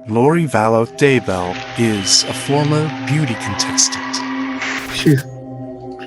Lori Vallow Daybell is a former beauty contestant. She's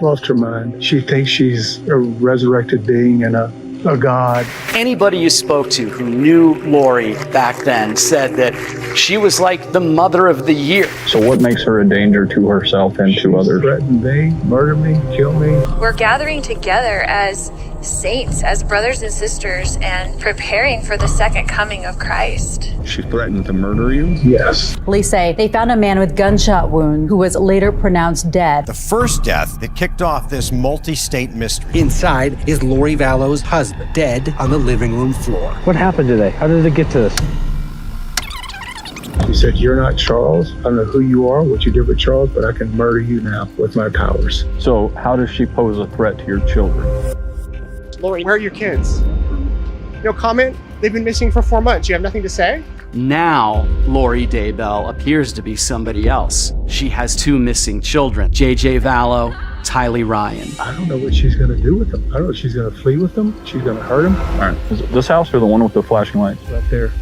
lost her mind. She thinks she's a resurrected being and a god. Anybody you spoke to who knew Lori back then said that she was like the mother of the year. So what makes her a danger to herself and to others? Threaten me, murder me, kill me. We're gathering together as saints, as brothers and sisters, and preparing for the second coming of Christ. She threatened to murder you? Yes. Police say they found a man with gunshot wounds who was later pronounced dead. The first death that kicked off this multi-state mystery. Inside is Lori Vallow's husband, dead on the living room floor. What happened today? How did it get to this? She said, "You're not Charles. I don't know who you are, what you did with Charles, but I can murder you now with my powers." So how does she pose a threat to your children? Lori, where are your kids? No comment? They've been missing for 4 months. You have nothing to say? Now, Lori Daybell appears to be somebody else. She has 2 missing children, JJ Vallow, Tylee Ryan. I don't know what she's going to do with them. I don't know if she's going to flee with them. She's going to hurt them. All right. Is it this house or the one with the flashing lights? Right there.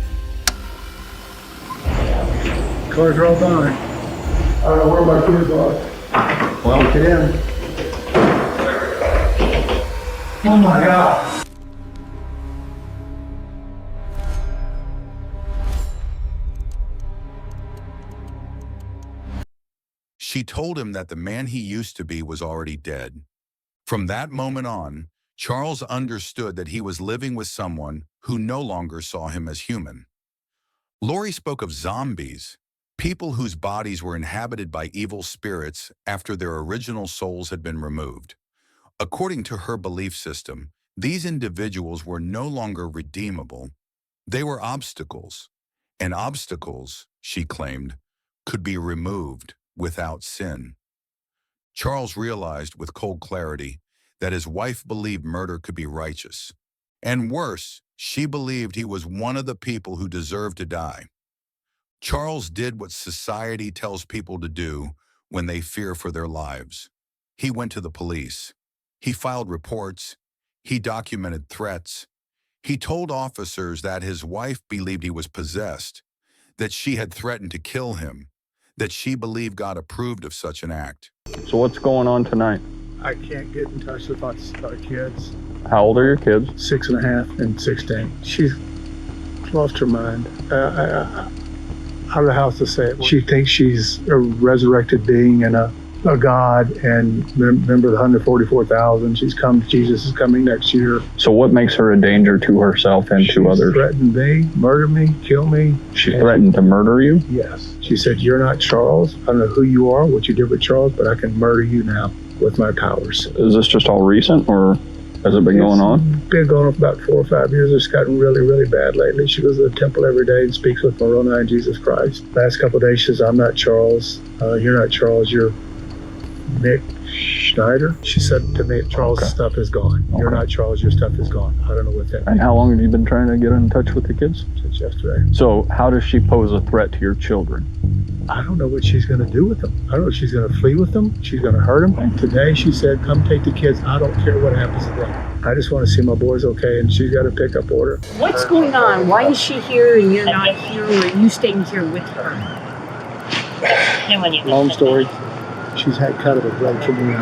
Cars are all gone. I don't know where my kids are. Well, get in. Oh my God. She told him that the man he used to be was already dead. From that moment on, Charles understood that he was living with someone who no longer saw him as human. Lori spoke of zombies, people whose bodies were inhabited by evil spirits after their original souls had been removed. According to her belief system, these individuals were no longer redeemable. They were obstacles, and obstacles, she claimed, could be removed without sin. Charles realized with cold clarity that his wife believed murder could be righteous. And worse, she believed he was one of the people who deserved to die. Charles did what society tells people to do when they fear for their lives. He went to the police. He filed reports. He documented threats. He told officers that his wife believed he was possessed, that she had threatened to kill him, that she believed God approved of such an act. So what's going on tonight? I can't get in touch with our kids. How old are your kids? 6.5 and 16. She's lost her mind. I don't know how else to say it. She thinks she's a resurrected being and a god, and remember the 144,000. Jesus is coming next year. So what makes her a danger to herself and to others? Threatened me, murder me, kill me. She threatened to murder you? Yes. She said, "You're not Charles. I don't know who you are, what you did with Charles, but I can murder you now with my powers." Is this just all recent, or has it been going on? Been going on for about 4 or 5 years. It's gotten really, really bad lately. She goes to the temple every day and speaks with Moroni and Jesus Christ. Last couple of days, she says, "I'm not Charles. You're not Charles. You're Nick Schneider." She said to me, "Charles' stuff is gone. You're not Charles. Your stuff is gone." I don't know what that means. And how long have you been trying to get in touch with the kids? Since yesterday. So how does she pose a threat to your children? I don't know what she's going to do with them. I don't know if she's going to flee with them. She's going to hurt them. And today she said, "Come take the kids. I don't care what happens to them. I just want to see my boys okay." And she's got a pickup order. What's going on? Why is she here and you're not here, or are you staying here with her? Long story. She's had kind of a break from me.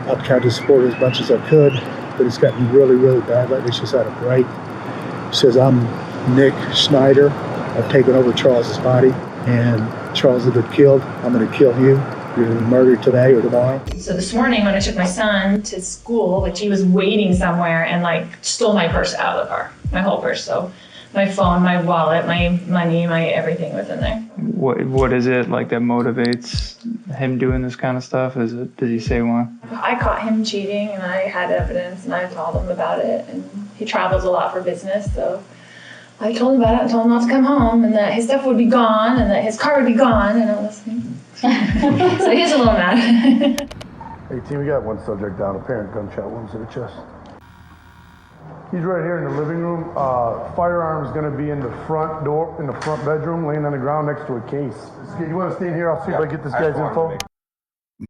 I've tried to support her as much as I could, but it's gotten really, really bad lately. She's had a break. She says, "I'm Nick Schneider. I've taken over Charles's body, and Charles has been killed. I'm going to kill you. You're going to be murdered today or tomorrow." So this morning when I took my son to school, he was waiting somewhere and stole my purse out of the car, my whole purse. So my phone, my wallet, my money, my everything was in there. What is it that motivates him doing this kind of stuff? Did he say one? I caught him cheating and I had evidence and I told him about it, and he travels a lot for business, so I told him about it and told him not to come home and that his stuff would be gone and that his car would be gone and all this thing. So he's a little mad. Hey team, we got one subject down, apparent gunshot wounds to the chest. He's right here in the living room. Firearm's gonna be in the front door, in the front bedroom, laying on the ground next to a case. You wanna stay in here? I'll see if I get this guy's info.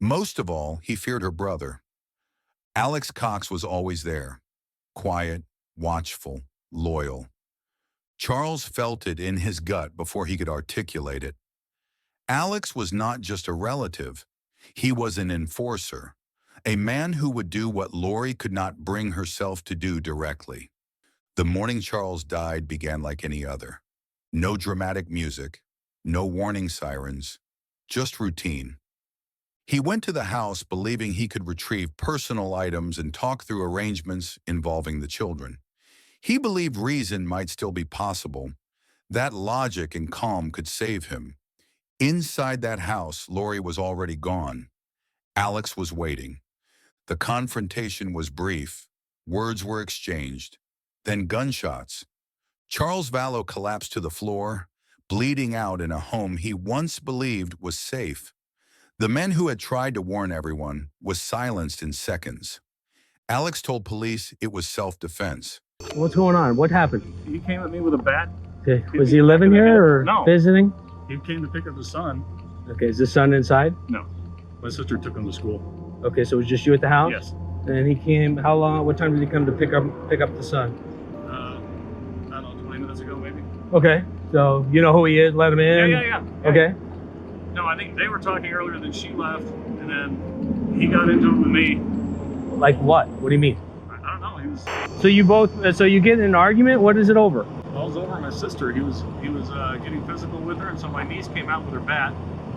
Most of all, he feared her brother. Alex Cox was always there, quiet, watchful, loyal. Charles felt it in his gut before he could articulate it. Alex was not just a relative. He was an enforcer, a man who would do what Lori could not bring herself to do directly. The morning Charles died began like any other. No dramatic music, no warning sirens, just routine. He went to the house believing he could retrieve personal items and talk through arrangements involving the children. He believed reason might still be possible, that logic and calm could save him. Inside that house, Lori was already gone. Alex was waiting. The confrontation was brief. Words were exchanged. Then gunshots. Charles Vallow collapsed to the floor, bleeding out in a home he once believed was safe. The men who had tried to warn everyone was silenced in seconds. Alex told police it was self-defense. What's going on? What happened? He came at me with a bat. Okay. Was he living here or No. visiting? He came to pick up his son. Okay, is the son inside? No. My sister took him to school. Okay, so it was just you at the house? Yes. And he came, how long, what time did he come to pick up the son? I don't know, 20 minutes ago maybe. Okay, so you know who he is, let him in? Yeah. Okay. No, I think they were talking earlier, then she left, and then he got into it with me. Like what? What do you mean? I don't know, he was... So you get in an argument? What is it over? I was over my sister. He was getting physical with her, and so my niece came out with her bat,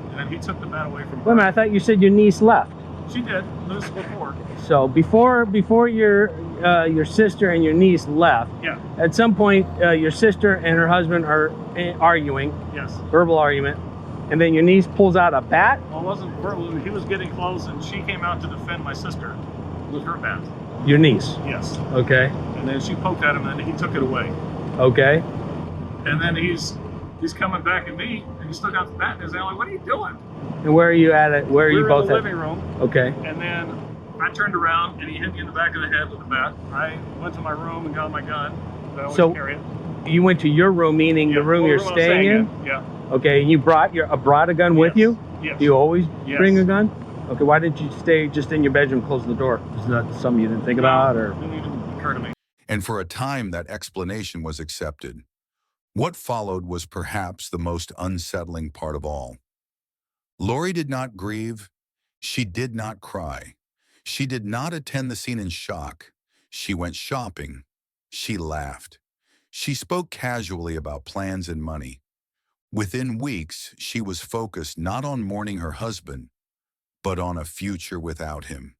and then he took the bat away from her. Wait a minute, I thought you said your niece left. She did. This before. So before your sister and your niece left, yeah. At some point your sister and her husband are arguing. Yes. Verbal argument. And then your niece pulls out a bat? Well, it wasn't verbal. He was getting close, and she came out to defend my sister with her bat. Your niece? Yes. Okay. And then she poked at him, and then he took it away. Okay. And then he's coming back at me, and he still got the bat in his hand. Like, what are you doing? And where are you at it? Where are you both in the at? living room. Okay. And then I turned around, and he hit me in the back of the head with the bat. I went to my room and got my gun. I always carry it. You went to your room, meaning the room you're staying in? Yeah. Okay, and you brought a gun with you? Yes. Do you always Yes. bring a gun? Okay, why didn't you stay just in your bedroom, close the door? Is that something you didn't think about, or? It didn't even occur to me. And for a time, that explanation was accepted. What followed was perhaps the most unsettling part of all. Lori did not grieve. She did not cry. She did not attend the scene in shock. She went shopping. She laughed. She spoke casually about plans and money. Within weeks, she was focused not on mourning her husband, but on a future without him.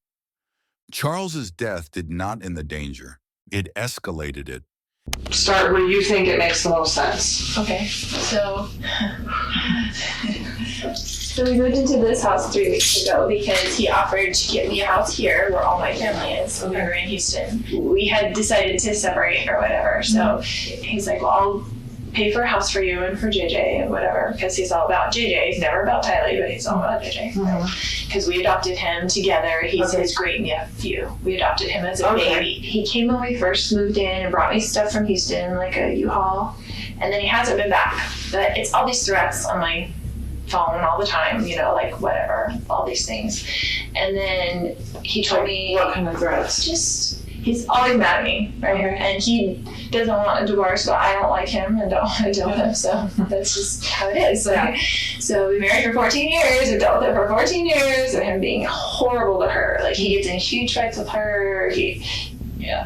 Charles's death did not end the danger. It escalated it. Start where you think it makes the most sense. Okay, so we moved into this house 3 weeks ago because he offered to get me a house here where all my family is. We were in Houston. We had decided to separate or whatever, so he's like, well, I'll pay for a house for you and for JJ and whatever, because he's all about JJ. He's never about Tylee, but he's all about JJ. Because we adopted him together. He's his great nephew. We adopted him as a baby. He came when we first moved in and brought me stuff from Houston, like a U-Haul, and then he hasn't been back. But it's all these threats on my phone all the time, like whatever, all these things. And then he told me... What kind of threats? Just... He's always mad at me, right? And he doesn't want a divorce, but I don't like him and don't want to deal with him, so that's just how it is. So we married for 14 years, we dealt with it for 14 years, of him being horrible to her. Like, he gets in huge fights with her, a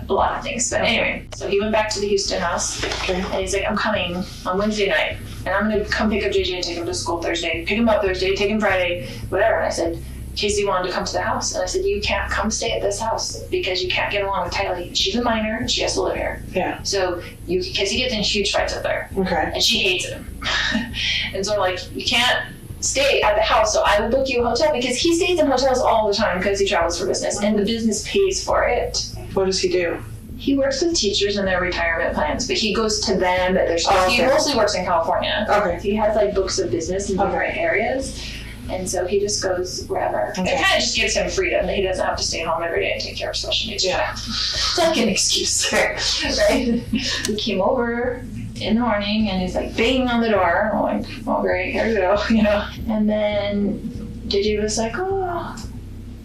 lot of things. But anyway, so he went back to the Houston house, and he's like, I'm coming on Wednesday night, and I'm going to come pick up JJ and take him to school Thursday, pick him up Thursday, take him Friday, whatever. And I said, Casey wanted to come to the house, and I said, you can't come stay at this house because you can't get along with Tylee. She's a minor and she has to live here. Yeah. So Casey gets in huge fights with her. Okay. And she hates him. And so I'm like, you can't stay at the house, so I will book you a hotel, because he stays in hotels all the time because he travels for business and the business pays for it. What does he do? He works with teachers and their retirement plans, but he goes to them at their school. He mostly works in California. Okay. He has like books of business in different areas. And so he just goes wherever. Okay. It kind of just gives him freedom that he doesn't have to stay home every day and take care of special needs. Yeah. It's like an excuse, right? He came over in the morning and he's like banging on the door. I'm like, oh great, here we go, And then JJ was like, oh,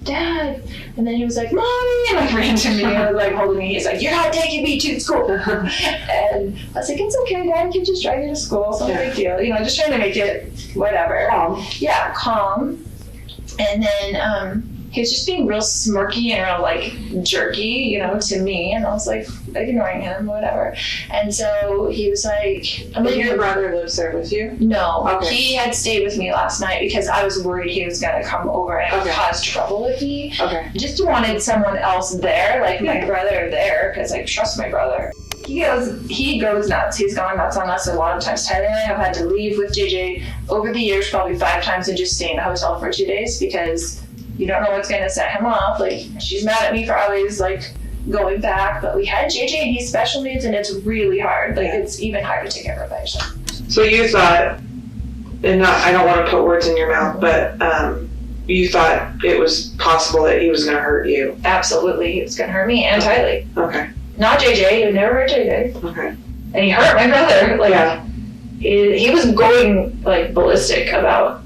Dad. And then he was like, Mommy, and like ran to me and was like holding me. He's like, you're not taking me to school. And I was like, it's okay, Dad, can just drive you to school. It's no big deal. You know, just trying to make it whatever. Calm. Yeah, calm. And then he was just being real smirky and real like jerky, you know, to me. And I was like ignoring him, whatever. And so he was like, Your brother lives there with you? No. Okay. He had stayed with me last night because I was worried he was going to come over and cause trouble with me. Okay. Just wanted someone else there, like my brother there, because I trust my brother. He goes nuts. He's gone nuts on us a lot of times. Tyler and I have had to leave with JJ over the years probably 5 times and just stay in a hotel for 2 days because you don't know what's going to set him off. Like, she's mad at me for always, like, going back. But we had JJ, and he's special needs, and it's really hard. Like, it's even hard to take care of by yourself. So you thought, and I don't want to put words in your mouth, but you thought it was possible that he was going to hurt you? Absolutely. He was going to hurt me and Tylee. Okay. Not JJ. He would never hurt JJ. Okay. And he hurt my brother. Like, he was going, like, ballistic about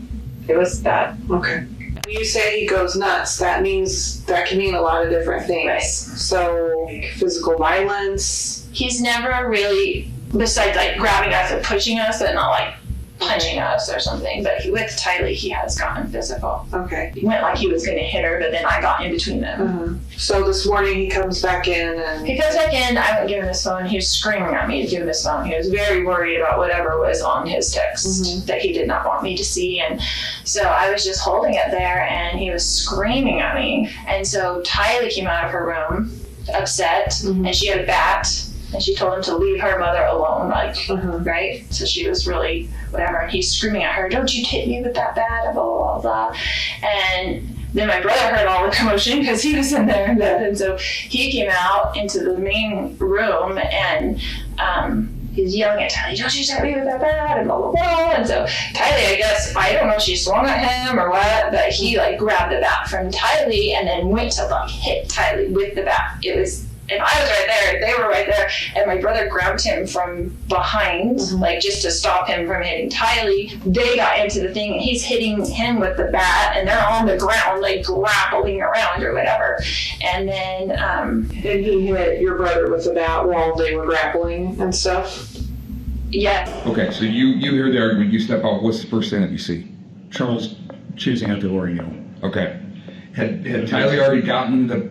it. Was bad. Okay. When you say he goes nuts, that can mean a lot of different things. Right. So, like, physical violence. He's never really, besides like grabbing us and pushing us, but not like punching us or something. But with Tylee, he has gotten physical. Okay. He went like he was going to hit her, but then I got in between them. So this morning he comes back in and... He comes back in, I wouldn't give him his phone. He was screaming at me to give him his phone. He was very worried about whatever was on his text that he did not want me to see. And so I was just holding it there and he was screaming at me. And so Tylee came out of her room upset and she had a bat. And she told him to leave her mother alone, like, right? So she was really, whatever. And he's screaming at her, don't you hit me with that bat, blah, blah, blah. And then my brother heard all the commotion because he was in there. And so he came out into the main room and he's yelling at Tylee, don't you hit me with that bat, and blah, blah, blah. And so Tylee, I guess, I don't know if she swung at him or what, but he, like, grabbed the bat from Tylee and then went to, like, hit Tylee with the bat. And I was right there, they were right there, and my brother grabbed him from behind, like just to stop him from hitting Tylee. They got into the thing, and he's hitting him with the bat, and they're on the ground, like grappling around or whatever. And then, and he hit your brother with the bat while they were grappling and stuff? Yeah. Okay, so you hear the argument, you step out, what's the first thing that you see? Charles chasing after Lori. Okay. Had Tylee already gotten the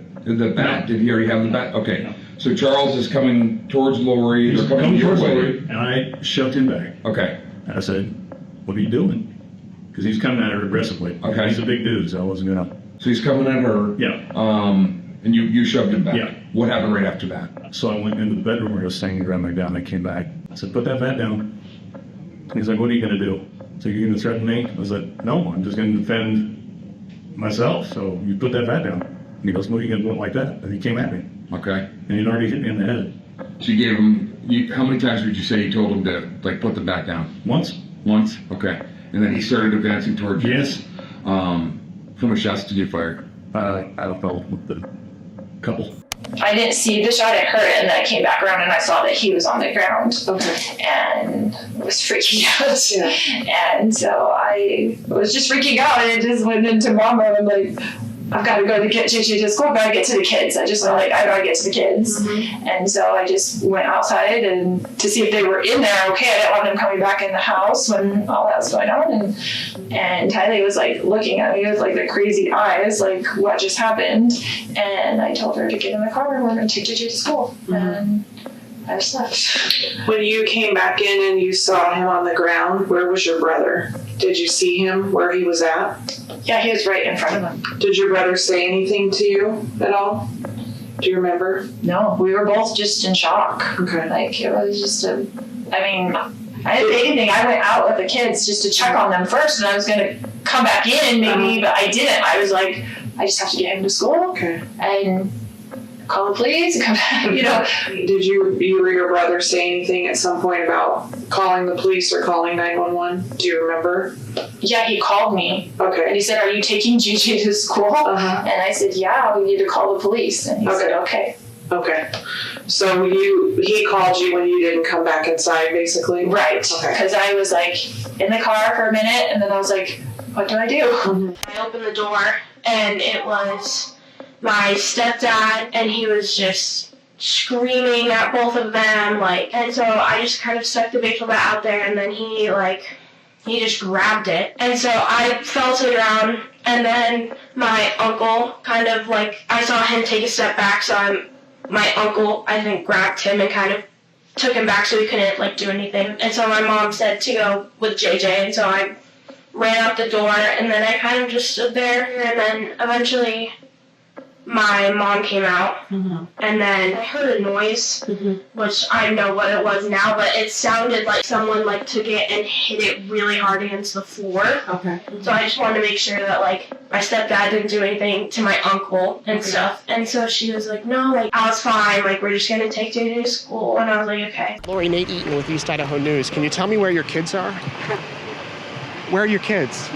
bat? Did he already have the bat? Okay. So Charles is coming towards Lori. He's coming coming towards way. Lori, and I shoved him back. Okay. I said, what are you doing? Because he's coming at her aggressively. Okay. He's a big dude, so I wasn't gonna. So he's coming at her. Yeah. And you shoved him back. Yeah. What happened right after that? So I went into the bedroom where he was staying and grabbed my down. I came back. I said, put that bat down. And he's like, what are you gonna do? So you're gonna threaten me? I was like, no, I'm just gonna defend myself. So you put that bat down. And he goes, what are you gonna do it like that? And he came at me. Okay. And he'd already hit me in the head. So you gave him, how many times would you say you told him to, like, put the bat down? Once. Once? Okay. And then he started advancing towards you? Yes. How many shots did you fire? I don't know, with the couple. I didn't see the shot, it hurt, and then I came back around and I saw that he was on the ground. Okay. And was freaking out. Yeah. And so I was just freaking out, and it just went into mom mode. I'm like, I've got to go to get JJ to school, I've got to get to the kids. I just felt like I got to get to the kids. And so I just went outside and to see if they were in there okay. I didn't want them coming back in the house when all that was going on. And Tylee was like looking at me with like the crazy eyes, like what just happened. And I told her to get in the car and we're going to take JJ to school. And I just left. When you came back in and you saw him on the ground, where was your brother? Did you see him where he was at? Yeah, he was right in front of him. Did your brother say anything to you at all? Do you remember? No, we were both just in shock. Okay. Like, it was just I didn't say anything. I went out with the kids just to check on them first, and I was going to come back in maybe, but I didn't. I was like, I just have to get him to school. Okay. And call the police and come back, you know. Did you or your brother say anything at some point about calling the police or calling 911? Do you remember? Yeah, he called me. Okay. And he said, are you taking JJ to school? And I said, yeah, we need to call the police. And he said, okay. Okay. So he called you when you didn't come back inside, basically? Right. Okay. Because I was like in the car for a minute, and then I was like, What do I do? I opened the door, and it was my stepdad, and he was just screaming at both of them, and so I just kind of stuck the baseball bat out there, and then he just grabbed it. And so I fell to the ground, and then my uncle I saw him take a step back, so my uncle, I think, grabbed him and kind of took him back so he couldn't, do anything. And so my mom said to go with JJ, and so I ran out the door, and then I kind of just stood there, and then eventually my mom came out, and then I heard a noise, which I know what it was now, but it sounded like someone took it and hit it really hard against the floor. Okay. So I just wanted to make sure that my stepdad didn't do anything to my uncle and stuff. And so she was like, no, I was fine, we're just gonna take JJ to school, and I was like, okay. Lori, Nate Eaton with East Idaho News. Can you tell me where your kids are? Where are your kids?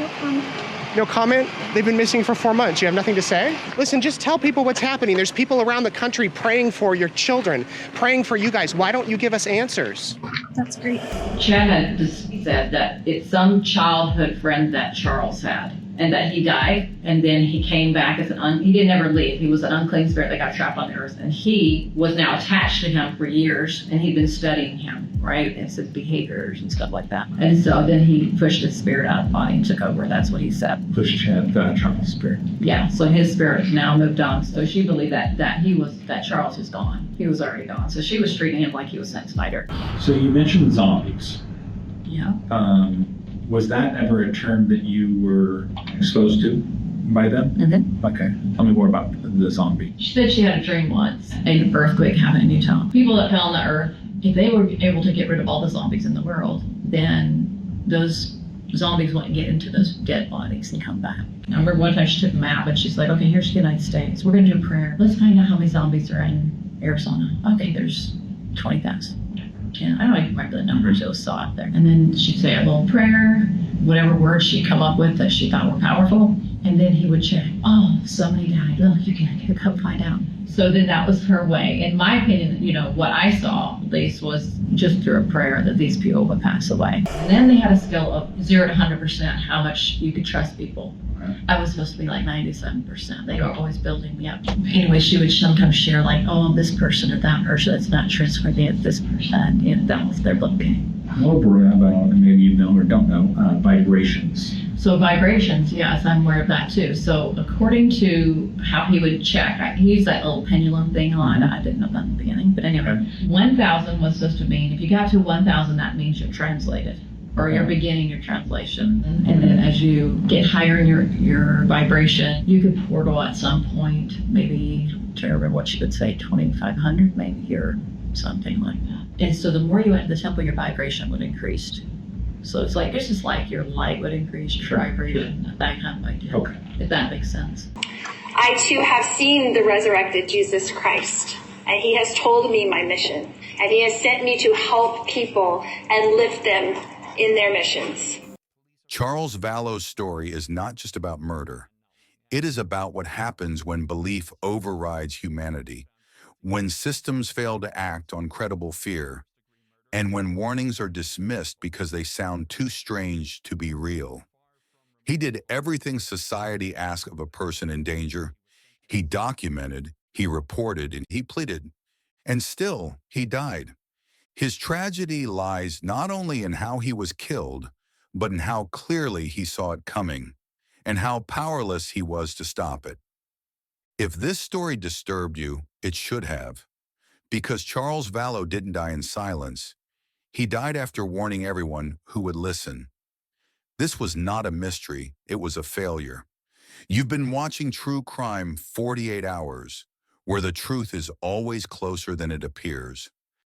No comment? They've been missing for 4 months. You have nothing to say? Listen, just tell people what's happening. There's people around the country praying for your children, praying for you guys. Why don't you give us answers? That's great. Chad had just said that it's some childhood friend that Charles had, and that he died, and then he came back as he didn't ever leave. He was an unclean spirit that got trapped on the earth, and he was now attached to him for years, and he'd been studying him, right? And his behaviors and stuff like that. And so then he pushed his spirit out of the body and took over. That's what he said. Push Chad, Charles' spirit. Yeah, so his spirit now moved on. So she believed that Charles was gone. He was already gone. So she was treating him like he was Zack Snyder. So you mentioned zombies. Yeah. Was that ever a term that you were exposed to by them? Mm-hmm. Okay. Tell me more about the zombie. She said she had a dream once, an earthquake happened in Utah. People that fell on the earth, if they were able to get rid of all the zombies in the world, then those zombies wouldn't get into those dead bodies and come back. I remember one time she took a map and she's like, okay, here's the United States. We're gonna do a prayer. Let's find out how many zombies are in Arizona. Okay, there's 20,000. I don't even remember the numbers, it was saw out there. And then she'd say a little prayer, whatever words she'd come up with that she thought were powerful, and then he would check, oh, somebody died, look, you can come find out. So then that was her way. In my opinion, what I saw, at least, was just through a prayer that these people would pass away. And then they had a scale of 0 to 100% how much you could trust people. I was supposed to be 97%. They were always building me up. Anyway, she would sometimes share oh, this person or that person, that's not trustworthy, it's this person, that was their booking. More about, maybe you know or don't know, vibrations. So vibrations, yes, I'm aware of that too. So according to how he would check, he used that little pendulum thing a lot. I didn't know that in the beginning, but anyway, 1,000 was supposed to mean, if you got to 1,000, that means you're translated, or you're beginning your translation. And then as you get higher in your vibration, you could portal at some point, maybe, to remember what she would say, 2,500 maybe, or something like that. And so the more you went to the temple, your vibration would increase. So it's just like your light would increase, your vibration, that kind of idea. Okay. If that makes sense. I too have seen the resurrected Jesus Christ, and he has told me my mission, and he has sent me to help people and lift them in their missions. Charles Vallow's story is not just about murder. It is about what happens when belief overrides humanity, when systems fail to act on credible fear, and when warnings are dismissed because they sound too strange to be real. He did everything society asks of a person in danger. He documented, he reported, and he pleaded. And still, he died. His tragedy lies not only in how he was killed, but in how clearly he saw it coming, and how powerless he was to stop it. If this story disturbed you, it should have. Because Charles Vallow didn't die in silence. He died after warning everyone who would listen. This was not a mystery, it was a failure. You've been watching True Crime 48 Hours, where the truth is always closer than it appears.